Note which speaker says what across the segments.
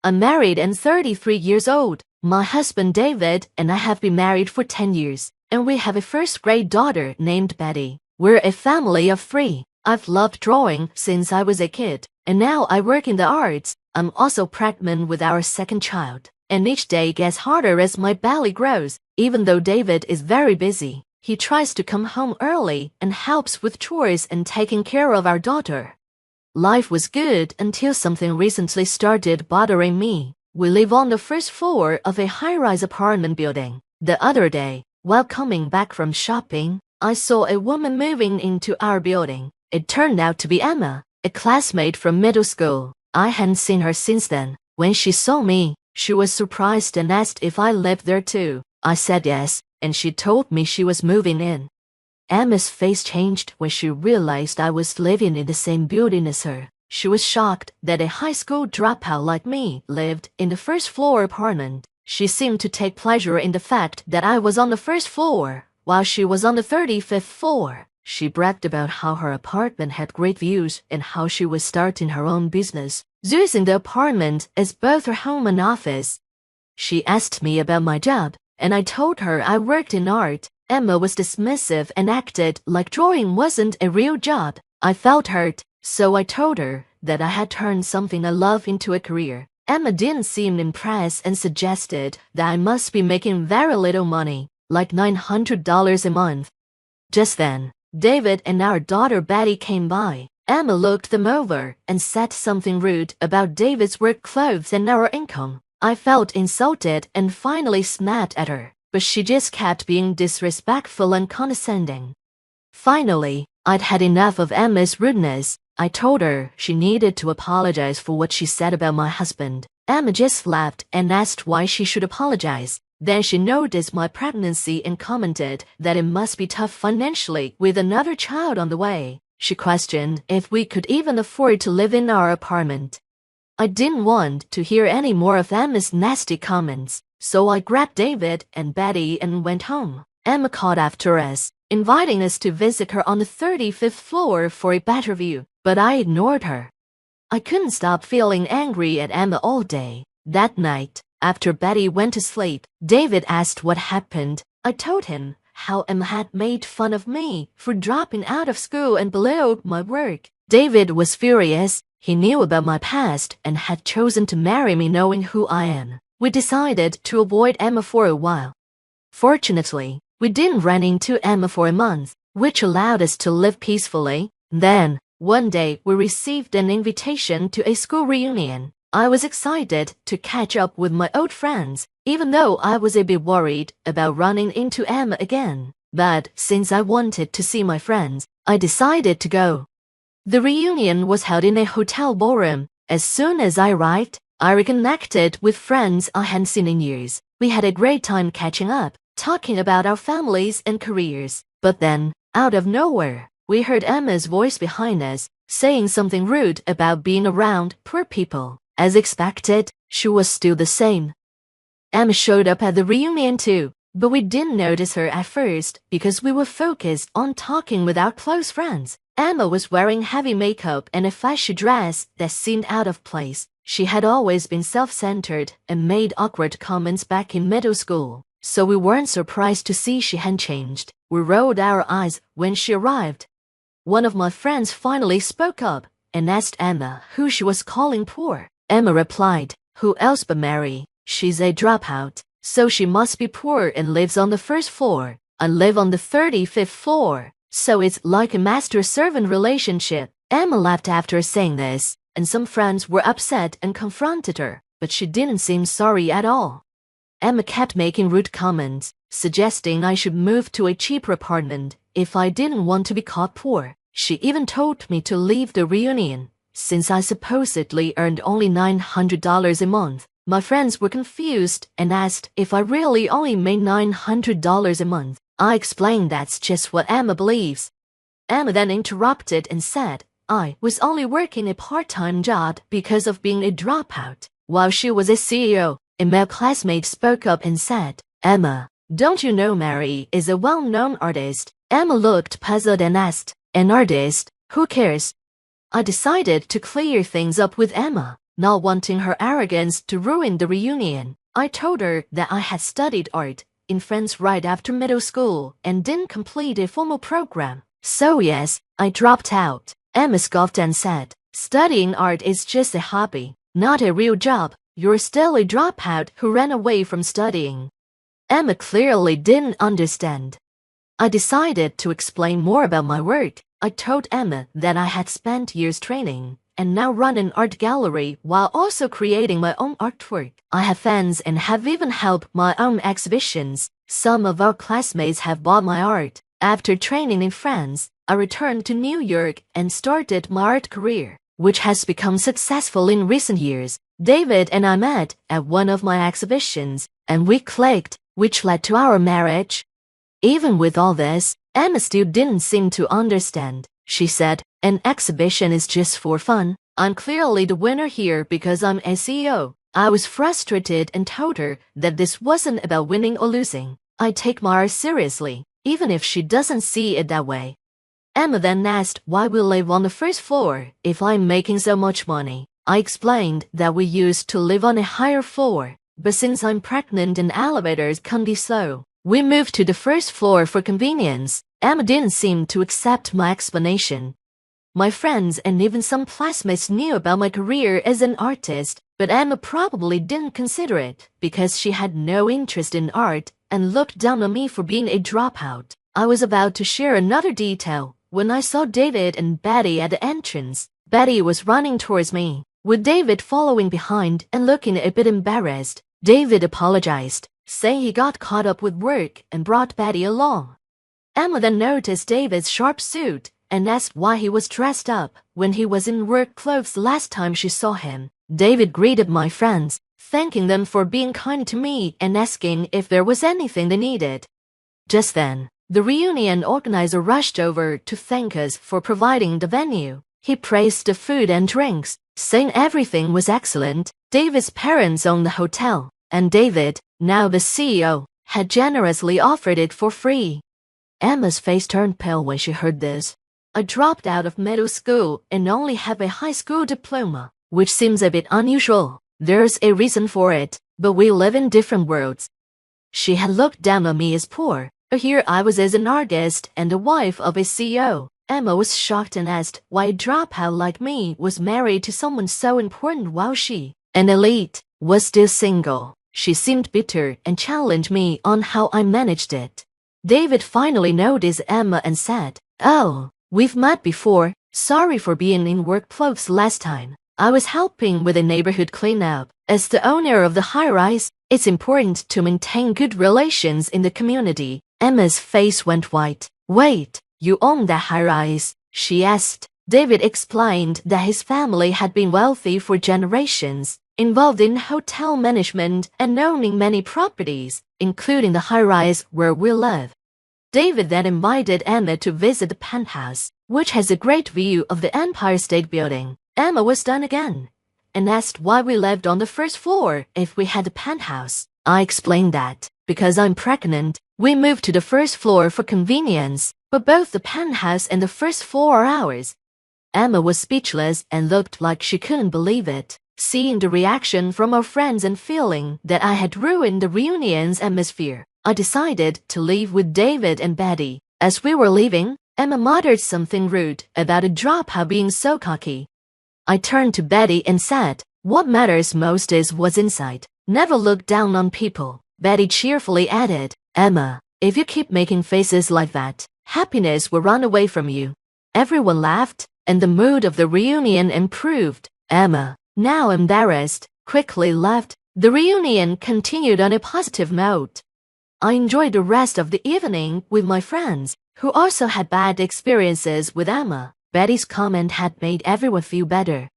Speaker 1: I'm married and 33 years old. My husband David and I have been married for 10 years, and we have a first-grade daughter named Betty. We're a family of 3. I've loved drawing since I was a kid, and now I work in the arts. I'm also pregnant with our second child, and each day gets harder as my belly grows. Even though David is very busy, he tries to come home early and helps with chores and taking care of our daughter. Life was good until something recently started bothering me. We live on the first floor of a high-rise apartment building. The other day, while coming back from shopping, I saw a woman moving into our building. It turned out to be Emma, a classmate from middle school. I hadn't seen her since then. When she saw me, she was surprised and asked if I lived there too. I said yes, and she told me she was moving in. Emma's face changed when she realized I was living in the same building as her. She was shocked that a high school dropout like me lived in the first-floor apartment. She seemed to take pleasure in the fact that I was on the first floor, while she was on the 35th floor. She bragged about how her apartment had great views and how she was starting her own business, using the apartment as both her home and office. She asked me about my job, and I told her I worked in art. Emma was dismissive and acted like drawing wasn't a real job. I felt hurt, so I told her that I had turned something I love into a career. Emma didn't seem impressed and suggested that I must be making very little money, like $900 a month. Just then, David and our daughter Betty came by. Emma looked them over and said something rude about David's work clothes and our income. I felt insulted and finally snapped at her, but she just kept being disrespectful and condescending. Finally, I'd had enough of Emma's rudeness. I told her she needed to apologize for what she said about my husband. Emma just laughed and asked why she should apologize. Then she noticed my pregnancy and commented that it must be tough financially with another child on the way. She questioned if we could even afford to live in our apartment. I didn't want to hear any more of Emma's nasty comments, so I grabbed David and Betty and went home. Emma called after us, inviting us to visit her on the 35th floor for a better view, but I ignored her. I couldn't stop feeling angry at Emma all day. That night, after Betty went to sleep, David asked what happened. I told him how Emma had made fun of me for dropping out of school and belittled my work. David was furious. He knew about my past and had chosen to marry me knowing who I am. We decided to avoid Emma for a while. Fortunately, we didn't run into Emma for a month, which allowed us to live peacefully. Then, one day we received an invitation to a school reunion. I was excited to catch up with my old friends, even though I was a bit worried about running into Emma again. But since I wanted to see my friends, I decided to go. The reunion was held in a hotel ballroom. As soon as I arrived, I reconnected with friends I hadn't seen in years. We had a great time catching up, talking about our families and careers. But then, out of nowhere, we heard Emma's voice behind us, saying something rude about being around poor people. As expected, she was still the same. Emma showed up at the reunion too, but we didn't notice her at first because we were focused on talking with our close friends. Emma was wearing heavy makeup and a flashy dress that seemed out of place. She had always been self-centered and made awkward comments back in middle school, so we weren't surprised to see she hadn't changed. We rolled our eyes when she arrived. One of my friends finally spoke up and asked Emma who she was calling poor. Emma replied, "Who else but Mary? She's a dropout, so she must be poor and lives on the first floor. I live on the 35th floor. So it's like a master-servant relationship." Emma laughed after saying this, and some friends were upset and confronted her, but she didn't seem sorry at all. Emma kept making rude comments, suggesting I should move to a cheaper apartment if I didn't want to be caught poor. She even told me to leave the reunion, since I supposedly earned only $900 a month. My friends were confused and asked if I really only made $900 a month. I explained that's just what Emma believes. Emma then interrupted and said I was only working a part-time job because of being a dropout. While she was a CEO, a male classmate spoke up and said, "Emma, don't you know Mary is a well-known artist?" Emma looked puzzled and asked, "An artist? Who cares?" I decided to clear things up with Emma. not wanting her arrogance to ruin the reunion. I told her that I had studied art in France right after middle school and didn't complete a formal program. So yes, I dropped out. Emma scoffed and said, "Studying art is just a hobby, not a real job. You're still a dropout who ran away from studying." Emma clearly didn't understand. I decided to explain more about my work. I told Emma that I had spent years training and now run an art gallery while also creating my own artwork. I have fans and have even held my own exhibitions. Some of our classmates have bought my art. After training in France, I returned to New York and started my art career, which has become successful in recent years. David and I met at one of my exhibitions, and we clicked, which led to our marriage. Even with all this, Emma still didn't seem to understand. She said, "An exhibition is just for fun. I'm clearly the winner here because I'm a CEO." I was frustrated and told her that this wasn't about winning or losing. I take my art seriously, even if she doesn't see it that way. Emma then asked why we live on the first floor if I'm making so much money. I explained that we used to live on a higher floor, but since I'm pregnant and elevators can't be slow, we moved to the first floor for convenience. Emma didn't seem to accept my explanation. My friends and even some classmates knew about my career as an artist, but Emma probably didn't consider it because she had no interest in art and looked down on me for being a dropout. I was about to share another detail when I saw David and Betty at the entrance. Betty was running towards me, with David following behind and looking a bit embarrassed. David apologized, saying he got caught up with work and brought Betty along. Emma then noticed David's sharp suit and asked why he was dressed up when he was in work clothes last time she saw him. David greeted my friends, thanking them for being kind to me and asking if there was anything they needed. Just then, the reunion organizer rushed over to thank us for providing the venue. He praised the food and drinks, saying everything was excellent. David's parents owned the hotel, and David, now the CEO, had generously offered it for free. Emma's face turned pale when she heard this. I dropped out of middle school and only have a high school diploma, which seems a bit unusual. There's a reason for it, but we live in different worlds. She had looked down on me as poor, but here I was as an artist and the wife of a CEO. Emma was shocked and asked why a dropout like me was married to someone so important while she, an elite, was still single. She seemed bitter and challenged me on how I managed it. David finally noticed Emma and said, "Oh, we've met before. Sorry for being in work clothes last time. I was helping with a neighborhood cleanup. As the owner of the high-rise, it's important to maintain good relations in the community." Emma's face went white. "Wait, you own that high-rise?" she asked. David explained that his family had been wealthy for generations, involved in hotel management and owning many properties, including the high-rise where we live. David then invited Emma to visit the penthouse, which has a great view of the Empire State Building. Emma was stunned again and asked why we lived on the first floor if we had a penthouse. I explained that, because I'm pregnant, we moved to the first floor for convenience, but both the penthouse and the first floor are ours. Emma was speechless and looked like she couldn't believe it. Seeing the reaction from our friends and feeling that I had ruined the reunion's atmosphere, I decided to leave with David and Betty. As we were leaving, Emma muttered something rude about a dropout being so cocky. I turned to Betty and said, "What matters most is what's inside. Never look down on people." Betty cheerfully added, "Emma, if you keep making faces like that, happiness will run away from you." Everyone laughed, and the mood of the reunion improved. Emma, now embarrassed, quickly left. The reunion continued on a positive note. I enjoyed the rest of the evening with my friends, who also had bad experiences with Emma. Betty's comment had made everyone feel better.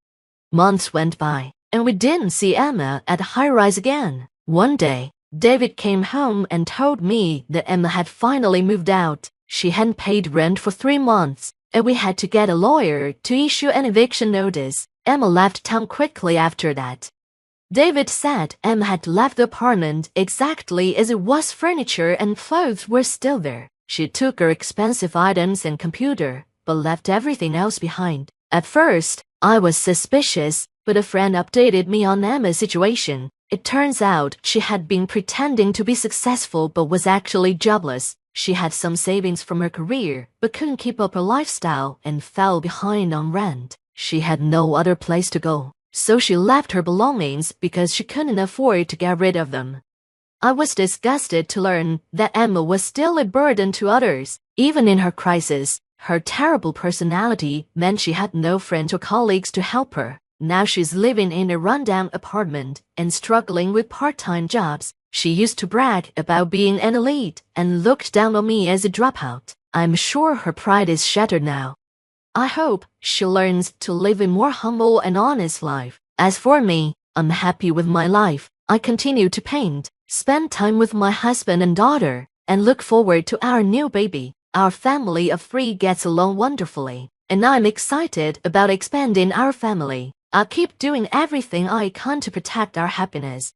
Speaker 1: Months went by, and we didn't see Emma at the high-rise again. One day, David came home and told me that Emma had finally moved out. She hadn't paid rent for 3 months, and we had to get a lawyer to issue an eviction notice. Emma left town quickly after that. David said Emma had left the apartment exactly as it was. Furniture and clothes were still there. She took her expensive items and computer, but left everything else behind. At first, I was suspicious, but a friend updated me on Emma's situation. It turns out she had been pretending to be successful but was actually jobless. She had some savings from her career, but couldn't keep up her lifestyle and fell behind on rent. She had no other place to go, so she left her belongings because she couldn't afford to get rid of them. I was disgusted to learn that Emma was still a burden to others. Even in her crisis, her terrible personality meant she had no friends or colleagues to help her. Now she's living in a rundown apartment and struggling with part-time jobs. She used to brag about being an elite and looked down on me as a dropout. I'm sure her pride is shattered now. I hope she learns to live a more humble and honest life. As for me, I'm happy with my life. I continue to paint, spend time with my husband and daughter, and look forward to our new baby. Our family of 3 gets along wonderfully, and I'm excited about expanding our family. I'll keep doing everything I can to protect our happiness.